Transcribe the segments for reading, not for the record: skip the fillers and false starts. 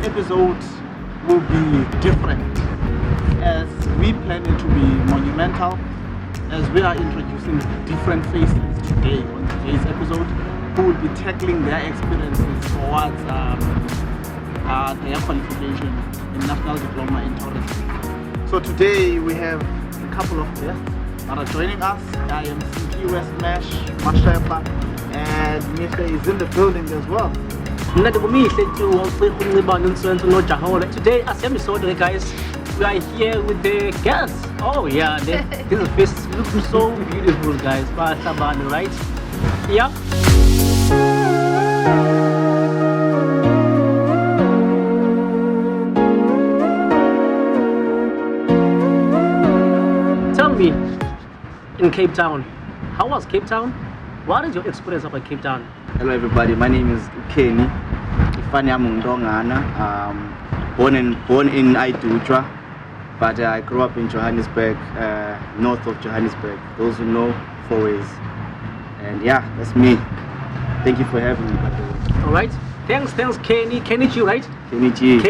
episode will be different, as we plan it to be monumental, as we are introducing different faces today on today's episode, who will be tackling their experiences towards their qualification in National Diploma in Tourism. So today we have a couple of guests that are joining us. I am Simphiwe Smash Mashexa, and Mihle is in the building as well. Today, as episode, guys, we are here with the guests. Oh yeah, this face looks so beautiful, guys. Right? Yeah. Tell me, in Cape Town, how was Cape Town? What is your experience about Cape Town? Hello everybody, my name is Khanya. I'm Ntonga, born in Tyuwa, but I grew up in Johannesburg, north of Johannesburg. Those who know, 4 ways. And yeah, that's me. Thank you for having me, by the way. All right. Thanks, Kenichi, right? Kenichi.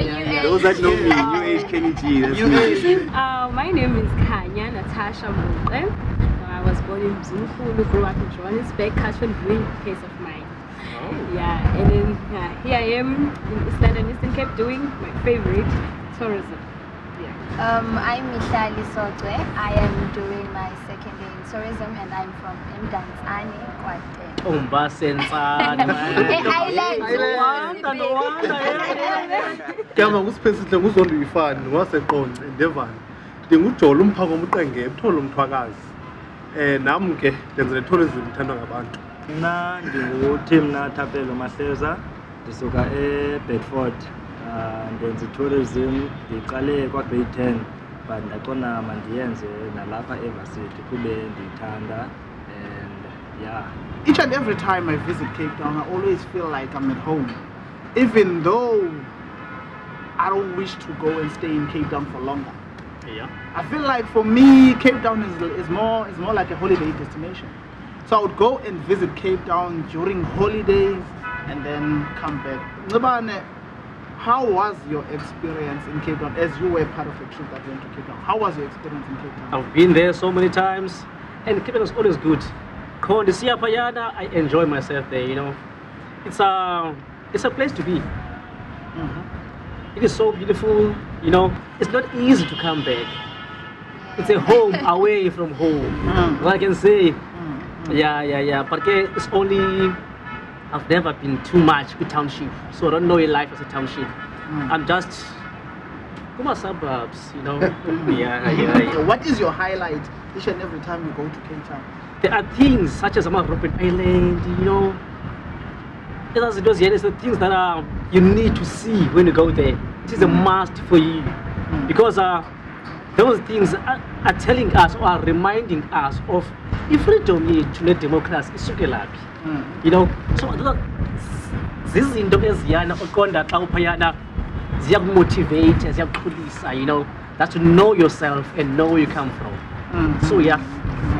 Yeah. Those that know me, new age Kenichi. That's me. My name is Khanya Mbuqe. I was born in Mbuqe, grew up in Johannesburg, Catchment Green, case of mine. Oh. Yeah, and then here I am in East London, Eastern Cape, doing my favorite, tourism. Yeah. I'm Mihlali Sogcwe. I am doing my second year in tourism, and I'm from Mbuqe. Mina Thimna Mahleza, ndisuka Bedford, ndenza tourism ndiqale kwa-grade 10 but ndaqona mandiyenze nalapha eVarsity kube ndiyithanda. And yeah, Each and every time I visit Cape Town, I always feel like I'm at home, even though I don't wish to go and stay in Cape Town for longer. Yeah. I feel like for me, Cape Town is more like a holiday destination. So I would go and visit Cape Town during holidays and then come back. Ngibane, how was your experience in Cape Town as you were part of the trip that went to Cape Town? How was your experience in Cape Town? I've been there so many times, and Cape Town is always good. I enjoy myself there. You know, it's a place to be. It is so beautiful. You know, it's not easy to come back. It's a home away from home. What I can say. Yeah. But it's only, I've never been too much with Township, so I don't know your life as a Township. I'm just from my suburbs, you know. Yeah. What is your highlight each and every time you go to Cape Town? There are things such as Robben Island, you know. There's the things that you need to see when you go there. It is a must for you, because those things are telling us or are reminding us of if freedom to democracy is you know. So this is motivate, you know, that to know yourself and know where you come from. So yeah.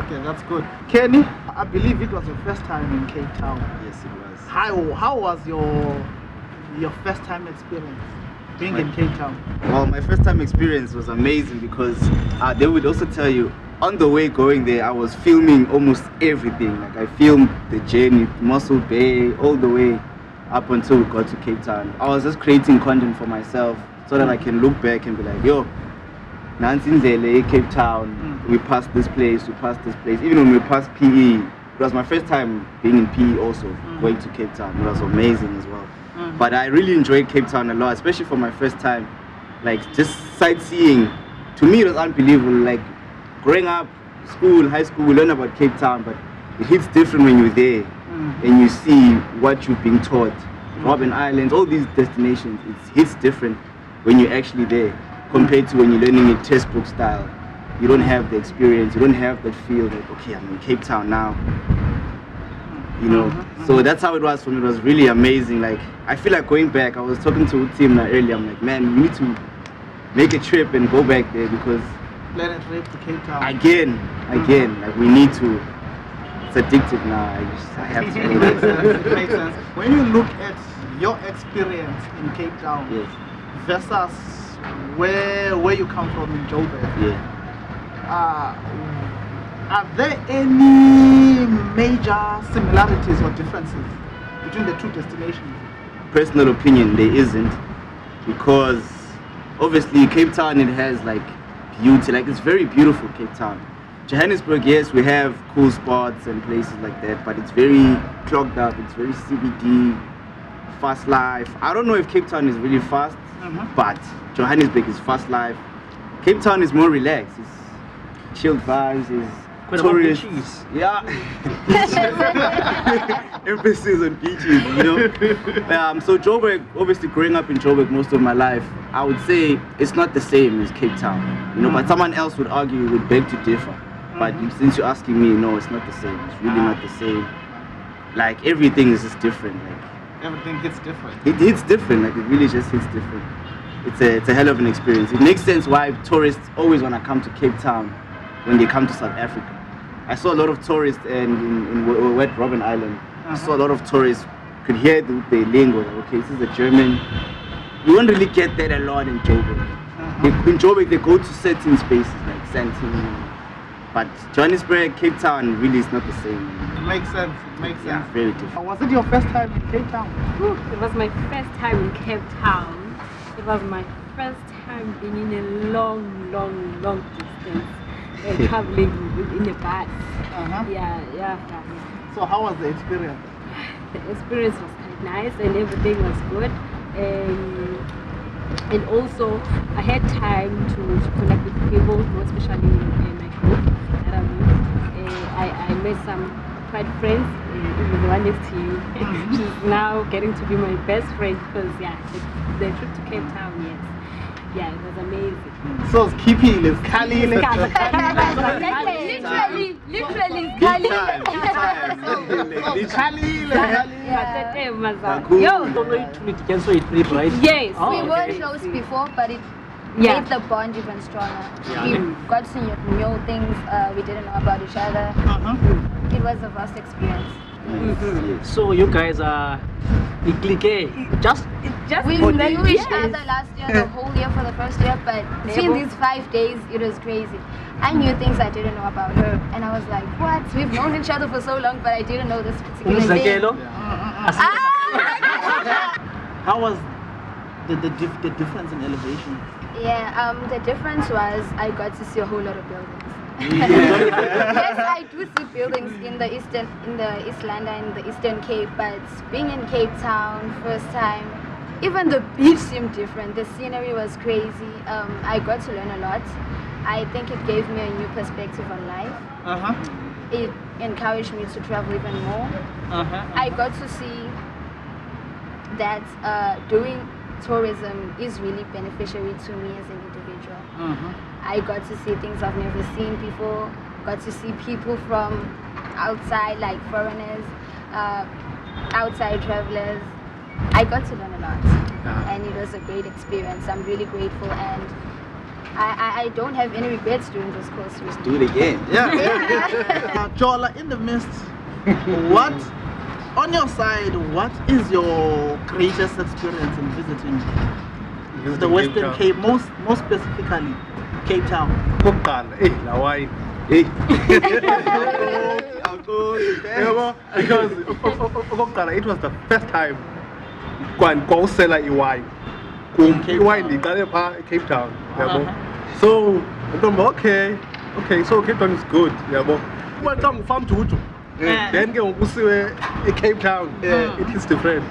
Okay, that's good. Kenny, I believe it was your first time in Cape Town. Yes, it was. How was your first time experience being in Cape Town? Well, my first time experience was amazing because they would also tell you on the way going there, I was filming almost everything. Like I filmed the journey, Mossel Bay, all the way up until we got to Cape Town. I was just creating content for myself so that I can look back and be like, yo, Nansindlele, Cape Town, we passed this place. Even when we passed PE, it was my first time being in PE also, going to Cape Town. It was amazing as well. But I really enjoyed Cape Town a lot, especially for my first time. Like just sightseeing, to me it was unbelievable. Like growing up, school, high school, we learn about Cape Town, but it hits different when you're there and you see what you've been taught. Robben Island, all these destinations, it hits different when you're actually there compared to when you're learning it textbook style. You don't have the experience, you don't have that feel like, okay, I'm in Cape Town now. You know, so that's how it was for me. It was really amazing. Like, I feel like going back. I was talking to Thimna earlier. I'm like, man, we need to make a trip and go back there because Plan a trip to Cape Town. Again, like we need to. It's addictive now. I have to do this. It makes sense. When you look at your experience in Cape Town Yes. versus where you come from in Joburg. Yeah. Are there any major similarities or differences between the two destinations? Personal opinion, there isn't, because obviously Cape Town, it has like beauty, like it's very beautiful, Cape Town. Johannesburg, yes, we have cool spots and places like that, but it's very clogged up, it's very CBD, fast life. I don't know if Cape Town is really fast, but Johannesburg is fast life. Cape Town is more relaxed, it's chilled vibes, it's tourists. Yeah. Emphasis on beaches, you know. So Joburg, obviously growing up in Joburg most of my life, I would say it's not the same as Cape Town, you know, but someone else would argue, would beg to differ. But since you're asking me, no, it's not the same. It's really not the same. Like everything is just different. Like Everything hits different. it hits different. Like it really just hits different. It's a hell of an experience. It makes sense why tourists always want to come to Cape Town when they come to South Africa. I saw a lot of tourists in Wet Robben Island. I saw a lot of tourists, could hear the lingo. Like, okay, this is a German. You won't really get that a lot in Joburg. In Joburg, they go to certain spaces like Santini. But Johannesburg, Cape Town really is not the same. It makes sense. It makes sense. Yeah, very different. Was it your first time in Cape Town? Whew, it was my first time in Cape Town. It was my first time being in a long distance, traveling in a bus. Yeah. So how was the experience? The experience was quite nice and everything was good. And also I had time to connect with people, more especially in my group that I'm with. I met some quite friends, even the one next to you. She's now getting to be my best friend because the trip to Cape Town, yes. Yeah, it was amazing. So it's Kipi, it's Kali, Literally, Yes. We were close before, but it made the bond even stronger. We got to know things we didn't know about each other. It was a vast experience. So you guys are clique, just We knew each other last year, the whole year for the first year, but between these 5 days, it was crazy. I knew things I didn't know about her, and I was like, what? We've known each other for so long, but I didn't know this particular thing. How was the difference in elevation? Yeah, the difference was I got to see a whole lot of buildings. Yes, I do see buildings in the East London, in the Eastern Cape, but being in Cape Town first time, even the beach seemed different. The scenery was crazy. I got to learn a lot. I think it gave me a new perspective on life. It encouraged me to travel even more. I got to see that doing tourism is really beneficiary to me as an individual. I got to see things I've never seen before, got to see people from outside, like foreigners, outside travelers. I got to learn a lot, and it was a great experience. I'm really grateful, and I don't have any regrets during this course. Let's do it again. Jola, in the midst, what, on your side, what is your greatest experience in visiting the Western Cape, most specifically Cape Town? Because it was the first time go sell iwine. Iwine Cape Town. So I thought, okay, so Cape Town is good. Farm to then get Cape Town. It is different.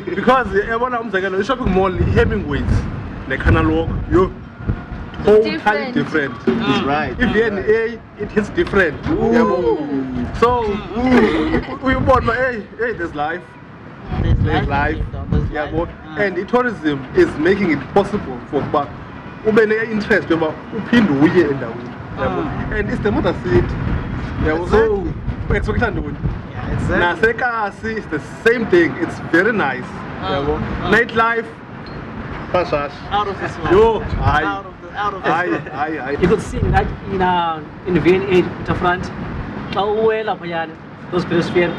Because everyone shopping mall Hemingways, the canal walk, totally different. That's right. If you're in A, it hits different. So we bought hey, there's life. There's life. And the tourism is making it possible for interest and it's the mother seat. So Nasekasi is the same thing. It's very nice. Nightlife. Out of this one. Out of this one. You could see that in V8 the front, those pedestrian.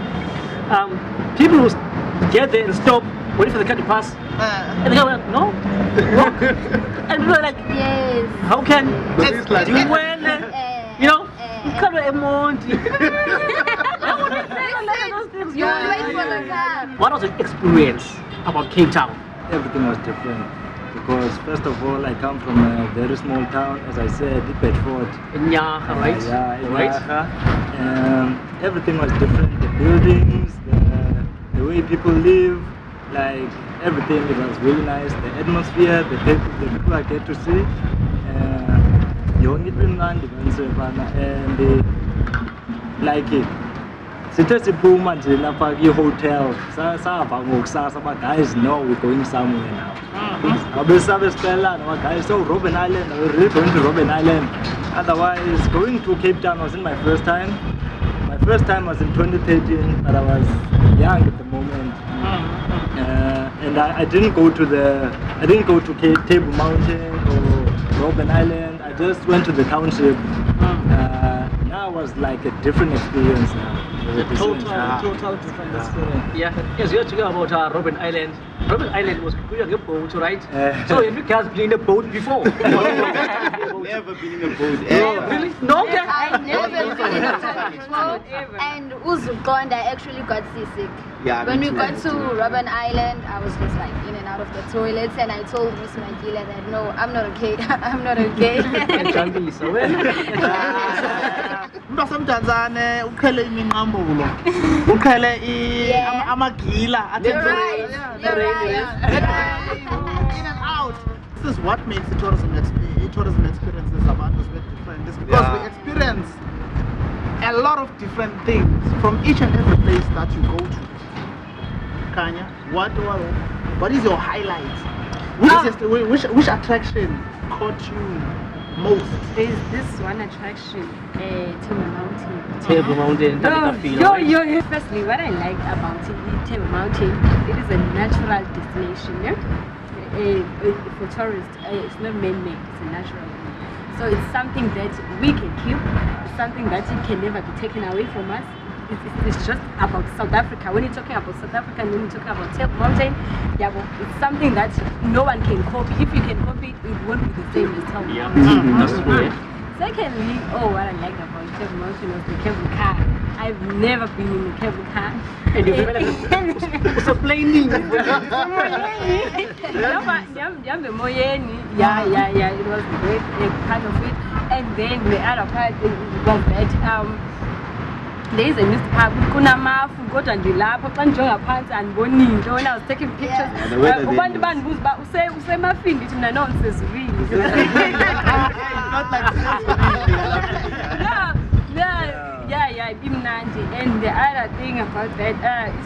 People get there and stop, wait for the car to pass. And the guy went, no, walk. And we were like, Yes. how can But it's like you win? You know, color emoji. You wait for the car. What was the experience about Cape Town? Everything was different because first of all, I come from a very small town, as I said, Bedford. In Nyaga, right? Yeah, in Right. Nyaga. Everything was different. The buildings, the way people live, like everything. It was really nice. The atmosphere, the people I get to see. And like it. Sithe siphuma nje lapha kwi-hotel sava ngokusasa ama-guys no we're going somewhere now. Abesabe sicela nama-guys, so Robben Island, we're really going to Robben Island. Otherwise, going to Cape Town wasn't my first time. My first time was in 2013, but I was young at the moment. And I didn't go to Table Mountain or Robben Island. I just went to the township. Now it was like a different experience now. Total different experience. Yeah, yes, you're talking about Robben Island. Robben Island was going a boat, right? So have you guys been in a boat before? Never been in a boat. Really? No? I never been in a boat before. And Uzukonda actually got seasick. Yeah, when me we too, got me to too. Robben Island, I was just like in and out of the toilets, and I told Miss Magila that no, I'm not okay. I'm not okay. Umuntu wasemdantsane uqhele iminqambulo, uqhele Yeah. amagila athe You're right. You're right. in and out. This is what makes the tourism experiences about us very different. It's because we experience a lot of different things from each and every place that you go to. Khanya, what is your highlight? Which attraction caught you most? There's this one attraction, Table Mountain. Table Mountain, right? Firstly, what I like about Table Mountain, it is a natural destination. Yeah? For tourists, it's not man-made, it's a natural one. So it's something that we can keep, it's something that it can never be taken away from us. It's just about South Africa. When you're talking about South Africa and when you're talking about Table Mountain, it's something that no one can copy. If you can copy it, it won't be the same as Table Mountain. That's true. Secondly, what I like about Table Mountain was the cable car. I've never been in a cable car. And you it's a plane. Yeah, it was great part of it. And then the other part was that there is a newspaper, kunamafu kodwa nje lapho xa njonga phansi andiboni into when I was taking pictures. Ubantu bandibuza usemafini ndithi mna no ndisezulwini. Not like Yeah, imnandi. And the other thing about that,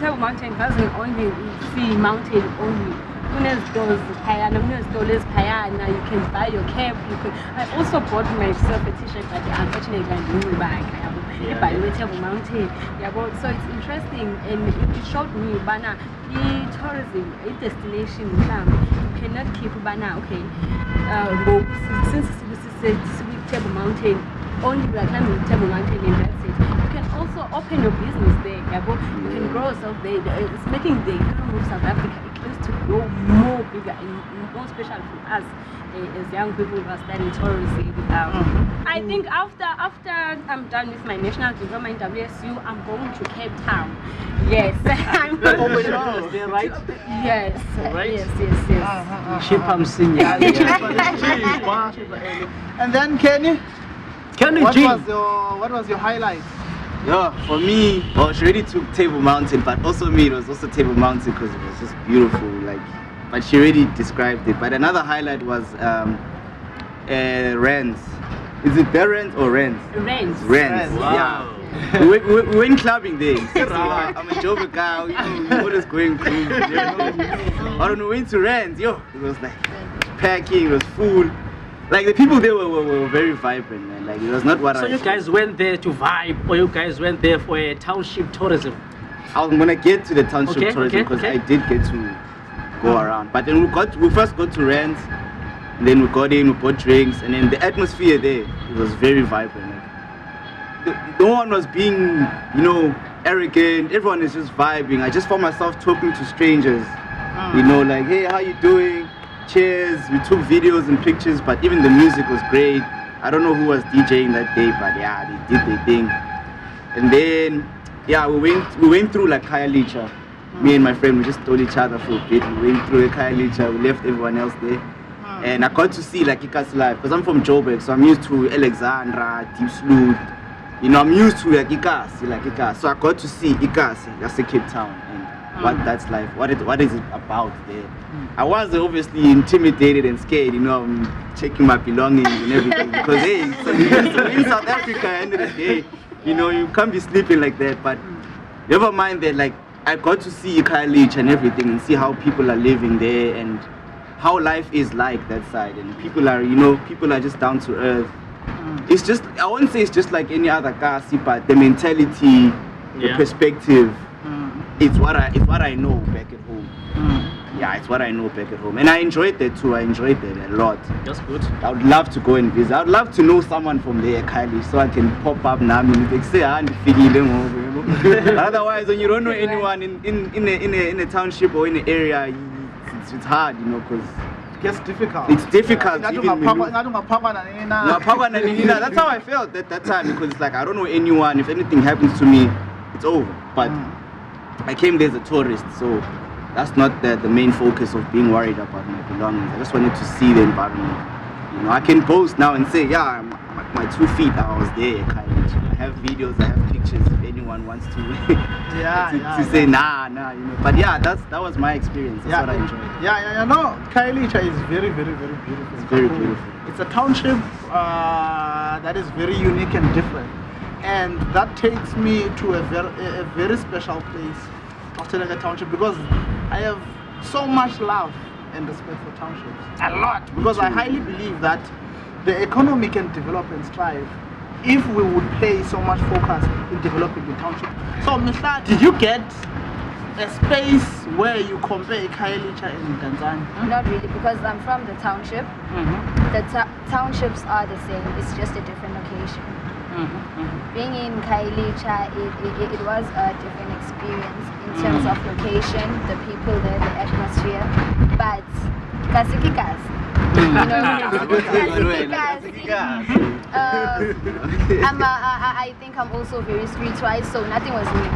Table Mountain doesn't only see mountain only. Kunezitolo ziphayana, kunezitolo eziphayana, you can buy your cap, I also bought myself a t-shirt, but unfortunately I didn't buy it by the Table Mountain. So it's interesting, and it showed me bana tourism, a destination you cannot keep bana since it's Table Mountain, only we are climbing Table Mountain and that's it. You can also open your business there. You can grow yourself there. It's making the economy of South Africa to grow more bigger and more special for us as young people who are studying tourism. I think after I'm done with my national diploma in WSU, I'm going to Cape Town. Yes, I'm going to there, right? Yes, Right? Yes. Chipam Senior. And then Kenny, what was your highlight? Yeah, for me, she already took Table Mountain, but also me, it was also Table Mountain because it was just beautiful. But she already described it. But another highlight was Rens. Is it their Rens or Rens? Rens. Wow. Yeah. We went clubbing there. So, I'm a Jola guy, you know what is going through. I don't know, we went to Rens. It was like packing, it was full. Like the people there were very vibrant, man. Like it was not what So you guys went there to vibe, or you guys went there for a township tourism? I'm gonna get to the township tourism because I did get to go around. But then we first got to Rent, and then we got drinks, and then the atmosphere there, it was very vibrant. no one was being, arrogant. Everyone is just vibing. I just found myself talking to strangers, like, hey, how you doing? Cheers. We took videos and pictures, but even the music was great. I don't know who was DJing that day, but yeah, they did their thing. And then, yeah, we went through like Khanya. Me and my friend, we just told each other for a bit. We went through the Khanya. We left everyone else there. And I got to see like Ikasi live, because I'm from Joburg, so I'm used to Alexandra, Deep Sleuth. I'm used to like Ikasi. So I got to see Ikasi, that's Cape Town, and what that's like, what is it about there. I was obviously intimidated and scared, I'm checking my belongings and everything, because hey, so in South Africa, end of the day, you can't be sleeping like that. But never mind that, like, I got to see Khanya and everything, and see how people are living there, and how life is like that side, and people are just down to earth. It's just, I won't say it's just like any other Kasi, but the mentality, the perspective, it's what I know back at home. Yeah, it's what I know back at home, and I enjoyed that too. I enjoyed that a lot. That's good. I would love to go and visit. I would love to know someone from there, Khanya, so I can pop up now and they say, otherwise, when you don't know anyone in a township or in an area, it's hard, because It gets difficult. it's difficult. That's Even that's how I felt at that time, because it's like I don't know anyone. If anything happens to me, it's over. But I came there as a tourist, so that's not the main focus of being worried about my belongings. I just wanted to see the environment. I can post now and say, yeah, my 2 feet, I was there, kind of. I have videos, I have pictures. If anyone wants to, to say nah. But yeah, that was my experience. That's what I enjoyed. Khanya is very, very, very beautiful. It's very beautiful. It's a township that is very unique and different, and that takes me to a very special place, Ntonga Township, because I have so much love and respect for townships. A lot, because I highly believe that the economy can develop and strive if we would pay so much focus in developing the township. So, Mihlali, did you get a space where you compare Khanya and Tanzania? Not really, because I'm from the township. The townships are the same, it's just a different location. Being in Khanya, it was a different experience in terms of location, the people there, the atmosphere. But I think I'm also very streetwise, so nothing was new.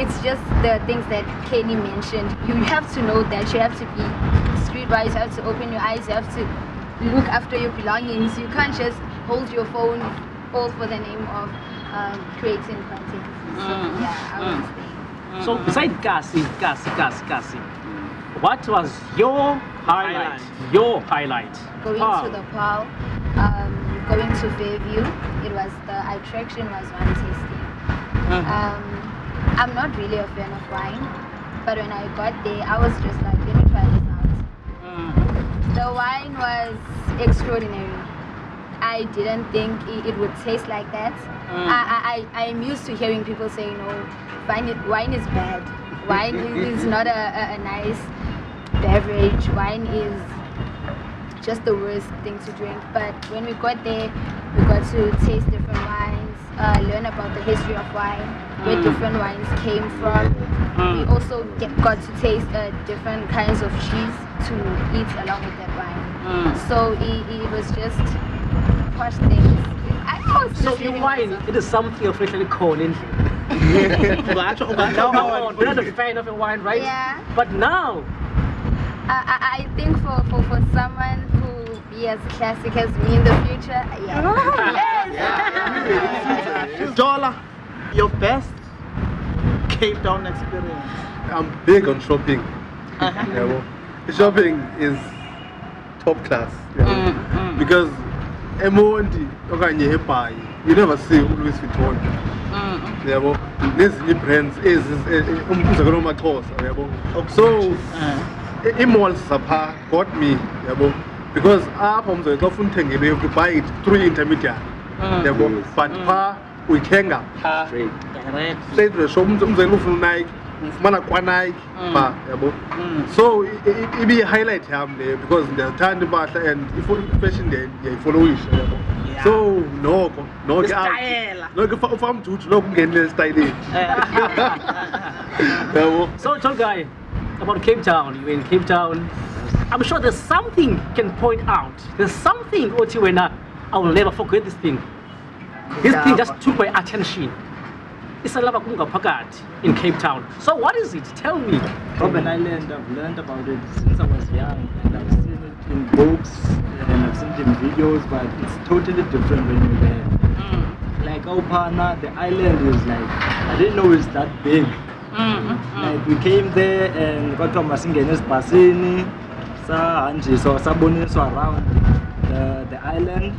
It's just the things that Kenny mentioned. You have to know that you have to be streetwise, you have to open your eyes, you have to look after your belongings. You can't just hold your phone all for the name of creating content. So yeah, I would say. So besides Kasi, what was your highlight? Going to the Paul, going to Fairview, the attraction was wine tasting. I'm not really a fan of wine, but when I got there, I was just like, let me try this out. The wine was extraordinary. I didn't think it would taste like that. I'm used to hearing people say, wine is bad. Wine is not a nice beverage. Wine is just the worst thing to drink. But when we got there, we got to taste different wines, learn about the history of wine, where different wines came from. We also got to taste different kinds of cheese to eat along with that wine. So it was just posh things. So in wine, it is something officially called in here. We're not a fan of a wine, right? Yeah. But now, I think for someone who will be as classic as me in the future, Jola, your best Cape Town experience? I'm big on shopping. Shopping is top class. Because Emondi, you never see Louis Vuitton. These brands is so malls got me, because you have to buy it through intermediary. But we can't go straight to the shop. So it be a highlight there because the time and if fashion day you follow it. So noko Style. noko ufam dudu noko ungenile style. So, tall guy, about Cape Town. You're in Cape Town. I'm sure there's something you can point out. There's something, Otiwena, I will never forget this thing. This thing just took my attention. It's a lava kunga pakat in Cape Town. So what is it? Tell me. Robben Island, I've learned about it since I was young, and I've seen it in books and I've seen it in videos, but it's totally different when you're there. Like Opana, the island is like, I didn't know it's that big. Like we came there and got to Masingenes Basini, so Sabonis around the island.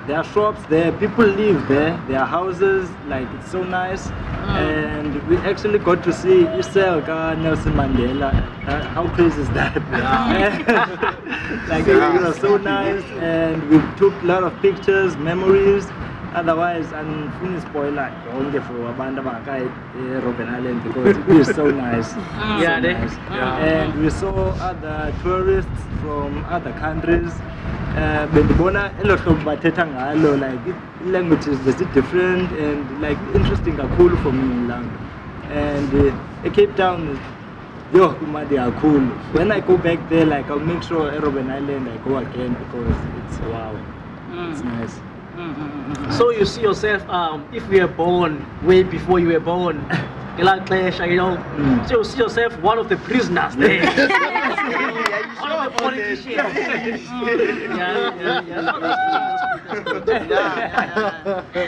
There are shops there, people live there, there are houses, like it's so nice. And we actually got to see Iselka, Nelson Mandela. How crazy is that? Like it was so nice, and we took a lot of pictures, memories. Otherwise, I'm finished spoiler only for Abanda Bakai, Robben Island, because it is so nice. Yeah, so nice. And we saw other tourists from other countries. Bendibona a lot of bathetha ngalo, like languages is different and like interesting cool for me. And Cape Town, yo, they are cool. When I go back there, like I'll make sure Robben Island I go again because it's wow, it's nice. So you see yourself, if we were born way before you were born, you know, so you see yourself one of the prisoners there. One of the politicians.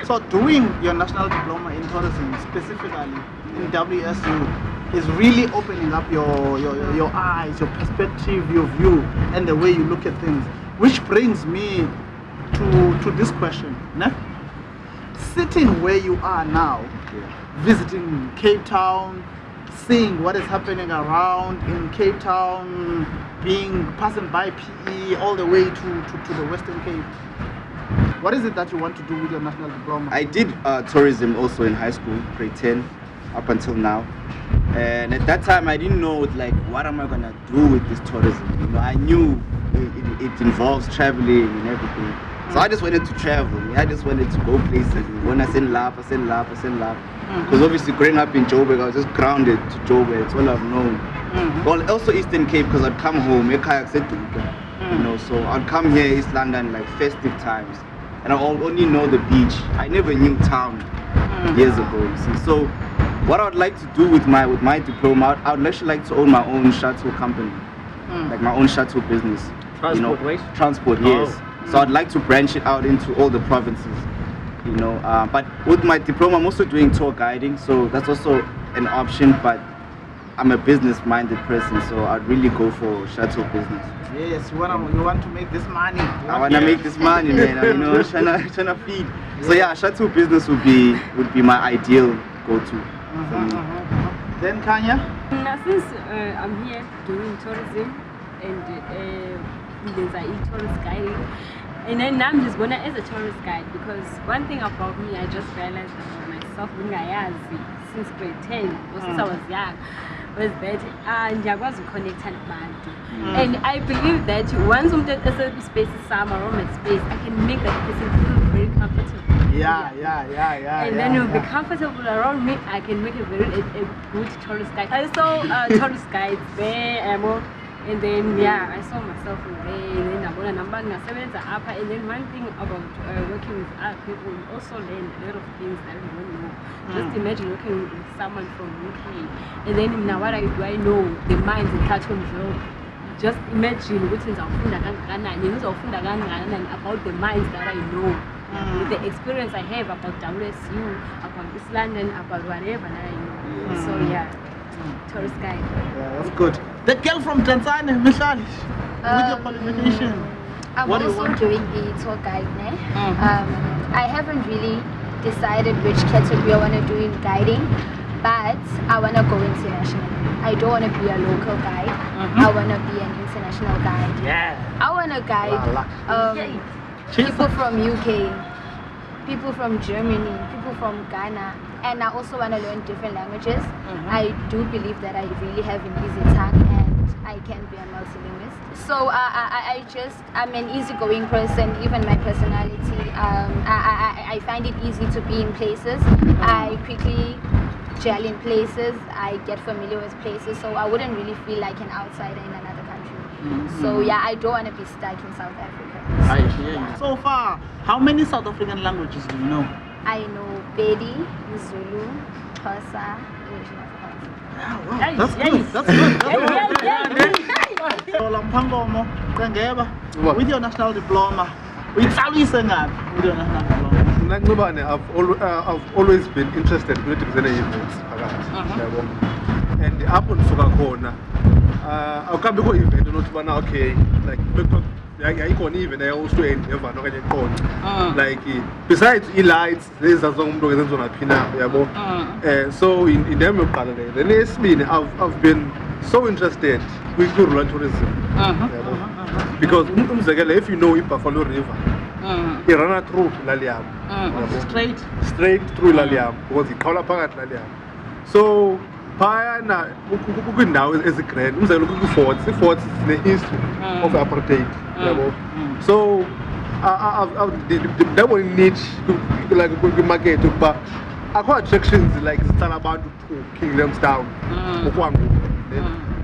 So doing your national diploma in tourism, specifically in WSU, is really opening up your eyes, your perspective, your view, and the way you look at things. Which brings me to this question. Né? Sitting where you are now, visiting Cape Town, seeing what is happening around in Cape Town, passing by PE all the way to the Western Cape. What is it that you want to do with your national diploma? I did tourism also in high school, grade 10, up until now. And at that time, I didn't know, like, what am I going to do with this tourism? You know, I knew it involves traveling and everything. So I just wanted to travel. I just wanted to go places. When I send love. Because obviously growing up in Joburg, I was just grounded to Joburg. It's all I've known. Well, also Eastern Cape, because I'd come home, you know, so I'd come here, East London, like festive times. And I only know the beach. I never knew town years ago, you see. So what I would like to do with my diploma, I would actually like to own my own shuttle company. Like my own shuttle business. Transport, right? Transport, yes. So I'd like to branch it out into all the provinces, you know. But with my diploma, I'm also doing tour guiding, so that's also an option. But I'm a business-minded person, so I'd really go for shuttle business. Yes, you want to make this money. I want to make this money, man. You know, trying to feed. So yeah, shuttle business would be my ideal go-to. Then Khanya? Since I'm here doing tourism and there's a tourist guiding, and then I'm just going as a tourist guide, because one thing about me I just realized about myself when I since grade 10 or since I was young was that I connect nabantu. And I believe that once I'm at a space around space, I can make that person feel very comfortable. Yeah. And then you'll be comfortable around me. I can make a good tourist guide. I saw tourist guides there, and then I saw myself in there. And then I got a number and then one thing about working with other people, you also learn a lot of things that you don't know. Just imagine working with someone from UK, and then now what do I know? The minds in Cartonville. Just imagine what is about the minds that I know. With the experience I have about WSU, about East London, about whatever that I know. So tourist guide. Yeah, that's good. The girl from Tanzania, Mihlali, with your qualification. I'm also doing a tour guide now. I haven't really decided which category I want to do in guiding, but I want to go international. I don't want to be a local guide. I want to be an international guide. I want to guide people from UK, people from Germany, people from Ghana, and I also want to learn different languages. I do believe that I really have an easy tongue, and I can be a multilingualist. So I'm an easygoing person. Even my personality, I find it easy to be in places. I quickly gel in places. I get familiar with places. So I wouldn't really feel like an outsider in another country. So yeah, I don't want to be stuck in South Africa. I hear you. So far, how many South African languages do you know? I know Pedi, Zulu, Xhosa, English, and Afrikaans. Wow. That's good. That's good. Jola Mpangomo, Kangeba, with your national diploma, with Salisa with your national diploma. I've always been interested in events. And up on Sogcwe, I'll come to event and not okay, like I can't even I also never like besides elites, there's a song so in them the next mean I've been so interested with rural tourism because if you know Buffalo River, you run through Laliam straight through Laliam because it color part Laliam. So now is a grand forts in the history of apartheid. So that one niche like market but aqua attractions like Tala to Kingdom's Town.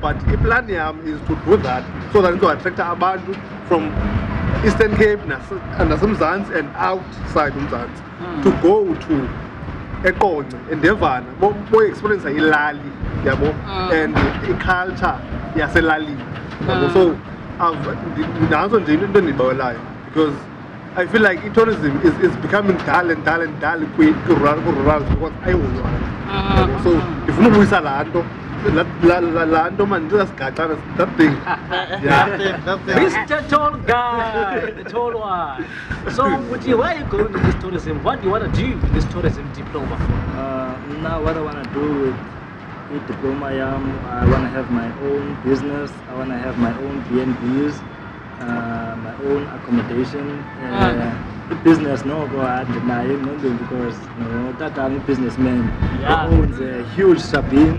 But the plan is to do that so that to attract Abantu from Eastern Cape and some Zans and outside Zans to go to and Devon, more experience Mihlali, and the culture, Mihlali. So I've answered because I feel like tourism is becoming talent quick rural because I was so if you know Salando, Lando man just got that thing. Mr. Tall Guy, the tall one. So, why are you going to this tourism? What do you want to do with this tourism diploma? Now, what I want to do with diploma, I want to have my own business. I want to have my own BNBs, my own accommodation. The business, no, go ahead, because that I'm a businessman. He owns a huge shopping.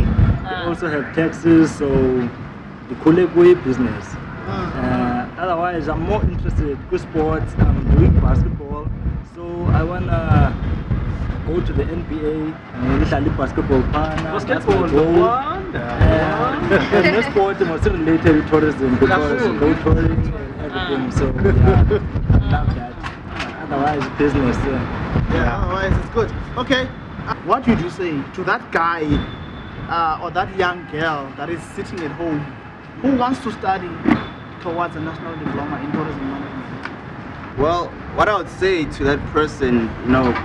They also have taxes, so the Kulegwe business. Otherwise, I'm more interested in sports. I'm doing basketball, so I wanna go to the NBA and Mihlali basketball partner. Basketball, and sport is also related to tourism because go touring and everything. So yeah, I love that. Otherwise, business. Otherwise, it's good. Okay, what would you say to that guy? Or that young girl that is sitting at home who wants to study towards a national diploma in tourism management? Well, what I would say to that person,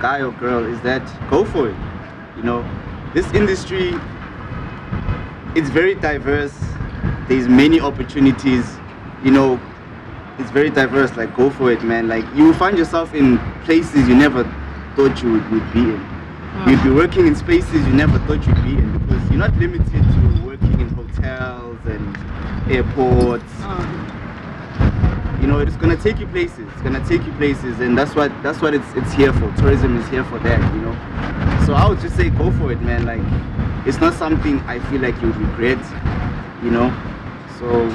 guy or girl, is that go for it. This industry, it's very diverse. There's many opportunities. It's very diverse. Like, go for it, man. Like, you will find yourself in places you never thought you would be in. You'd be working in spaces you never thought you'd be in because you're not limited to working in hotels and airports. It's gonna take you places. It's gonna take you places, and that's what it's here for. Tourism is here for that, So I would just say go for it, man. Like, it's not something I feel like you would regret, So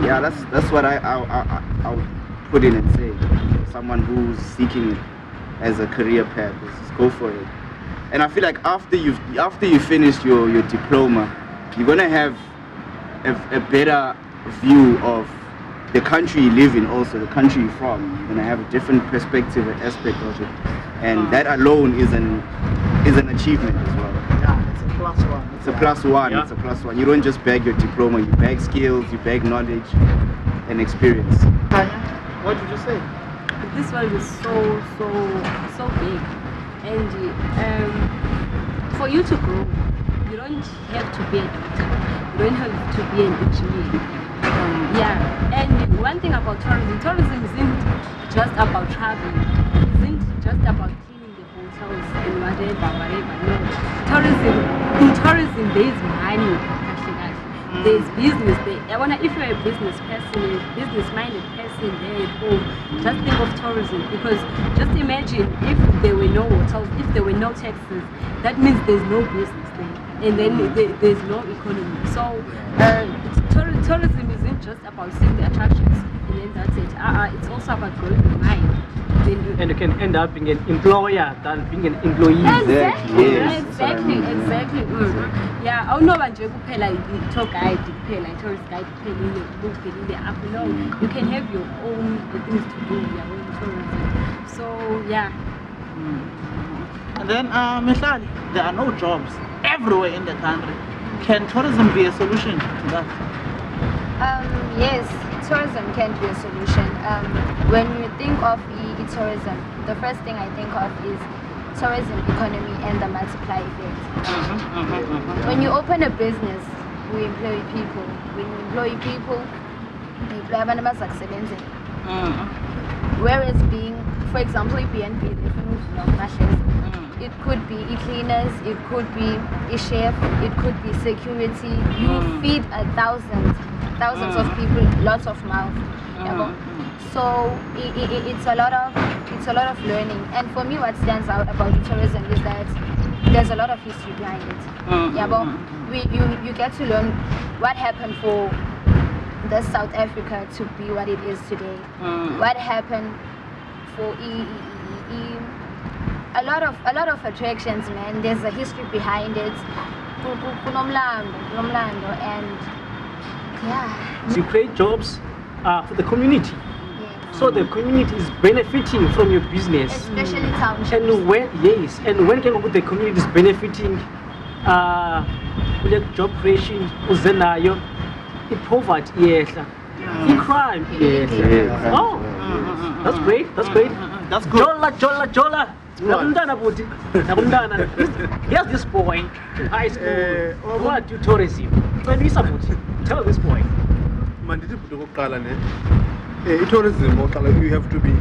yeah, that's what I would put in and say. Someone who's seeking it as a career path, just go for it. And I feel like after you finish your diploma, you're gonna have a better view of the country you live in, also the country you're from. You're gonna have a different perspective and aspect of it, and that alone is an achievement as well. Yeah, it's a plus one. It's a plus one. Yeah. It's a plus one. You don't just bag your diploma; you bag skills, you bag knowledge and experience. Khanya, what did you say? This one is so big, and for you to grow, you don't have to be a doctor, you don't have to be an engineer. And one thing about tourism isn't just about traveling, isn't just about cleaning the hotels and whatever. No, in tourism there is money. There's business there. If you're a business person, a business-minded person there at home, just think of tourism, because just imagine if there were no hotels, if there were no taxes, that means there's no business there, and then there's no economy. So it's tourism isn't just about seeing the attractions and then that's it. It's also about growing the mind. And you can end up being an employer than being an employee. Exactly. Yes. Exactly. Yeah, I know manje kuphela i-tour guide kuphela, i-tourist guide kuphela, kuphelile apho. No, you can have your own things to do, your own tourism. So yeah. And then, Mihlali, there are no jobs everywhere in the country. Can tourism be a solution to that? Yes, tourism can be a solution. When you think of e-tourism, the first thing I think of is tourism economy and the multiply effect. When you open a business, we employ people. When you employ people, you employ abantu abazakusebenzela. Whereas being, for example, BNB, it could be cleaners, it could be a chef, it could be security. You feed thousands of people, lots of mouths. So it's a lot of learning. And for me, what stands out about tourism is that there's a lot of history behind it. You get to learn what happened for the South Africa to be what it is today. What happened for a lot of attractions, man. There's a history behind it. And yeah. You create jobs for the community. So the community is benefiting from your business. Especially townships. And when the community is benefiting with job creation, poverty, crime, Oh, that's great. That's good. Jola. Here's this boy in high school. What do tourism? Tell this boy. Tourism, you have to be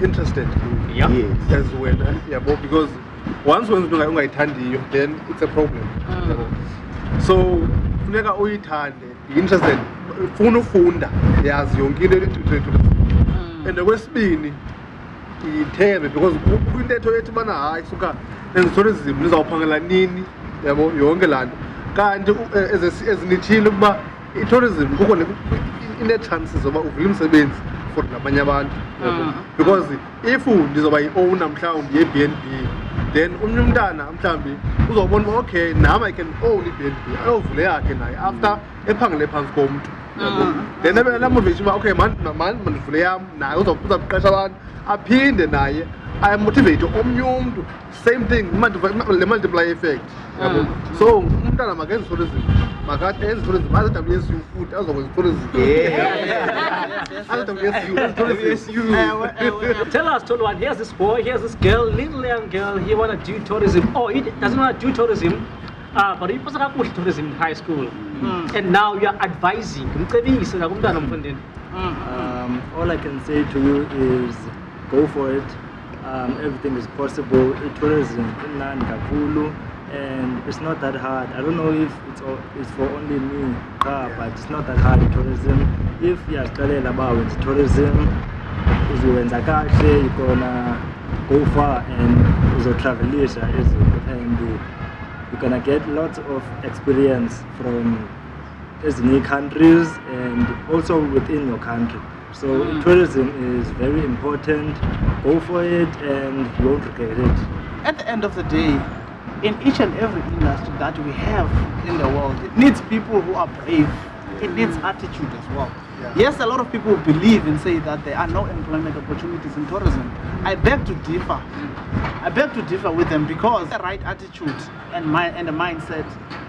interested. Yeah. As well. Because once you don't then it's a problem. So, be interested. Funda, yazi yonke into and okwesibini ithembe because kwintetho ethi bana hayi suka tourism nizawuphangela nini yabo yonke laa nto kanti ezinithile ukuba i-tourism kukho ine-chances zoba uvule umsebenzi for nabanye abantu because if ndizoba yi-owner mhlawumbi ye-BNB then omnye umntana mhlawumbi uzobona uba okay nam I can own i-BNB ayovule yakhe naye after ephangele phantsi komntu. Then la motivation okay man mandivule yam naye uzawuqesha abantu aphinde naye motivate omnye umntu same thing le multiply effect. So umntana makenze tourism makathi enze tourism aze-WSU futhi azokwenza tourism. Tell us, Tolwan, here's this boy, here's this girl, little young girl, he want to do tourism. Oh, he doesn't want to do tourism, but he was tourism in high school. And now you are advising. All I can say to you is go for it. Everything is possible. Tourism in Kakhulu, and it's not that hard. I don't know if it's for only me, but it's not that hard. Tourism. If you are studying about tourism, you're gonna go far and travel and you're gonna get lots of experience from many countries and also within your country. So tourism is very important. Go for it and you won't regret it. At the end of the day, in each and every industry that we have in the world, it needs people who are brave. It needs attitude as well. Yes, a lot of people believe and say that there are no employment opportunities in tourism. I beg to differ. I beg to differ with them because the right attitude and the mindset,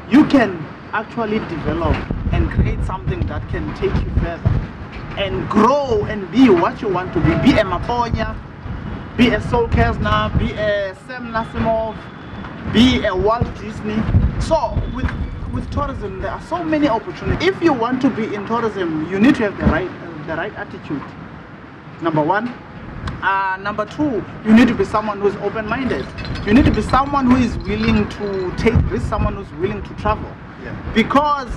you can actually develop and create something that can take you further and grow and be what you want to be. Be a Maponya, be a Soul Kesna, be a Sam Nasimov, be a Walt Disney. So with tourism, there are so many opportunities. If you want to be in tourism, you need to have the right attitude. Number one. Number two, you need to be someone who is open-minded. You need to be someone who is willing to take risks, someone who is willing to travel. Because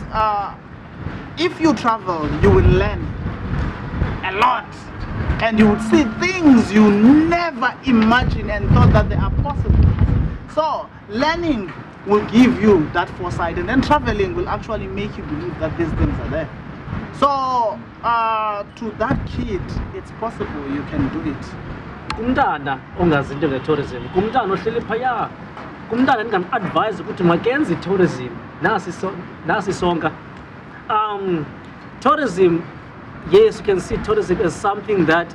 if you travel, you will learn a lot. And you would see things you never imagined and thought that they are possible. So, learning will give you that foresight, and then traveling will actually make you believe that these things are there. So to that kid, it's possible you can do it. Kumntana ongazinto nge-tourism, kumntana ohleli phaya, kumntana ndingamadvise ukuthi makenze i-tourism, nasi sonka. Tourism, yes, you can see tourism as something that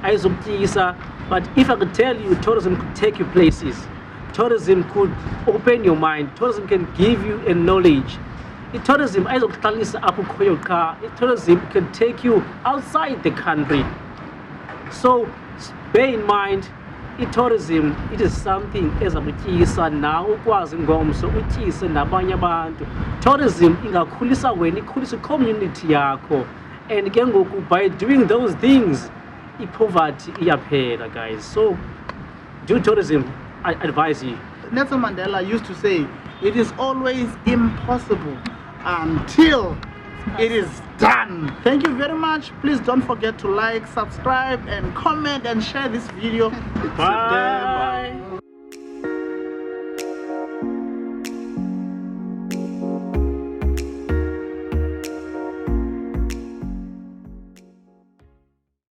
ayizokutyisa, but if I could tell you, tourism could take you places. Tourism could open your mind. Tourism can give you a knowledge. Tourism ayizokuhlalisa apho ukhoyo qha. Tourism can take you outside the country. So bear in mind, tourism, it is something ezakutyisa na ukwazi ngomso utyise nabanye abantu. Tourism ingakhulisa wena, ikhulisa community yakho, and ke ngoku by doing those things poverty iyaphela, guys. So do tourism, I advise you. Nelson Mandela used to say, it is always impossible until it is done. Thank you very much. Please don't forget to like, subscribe, and comment and share this video. Bye.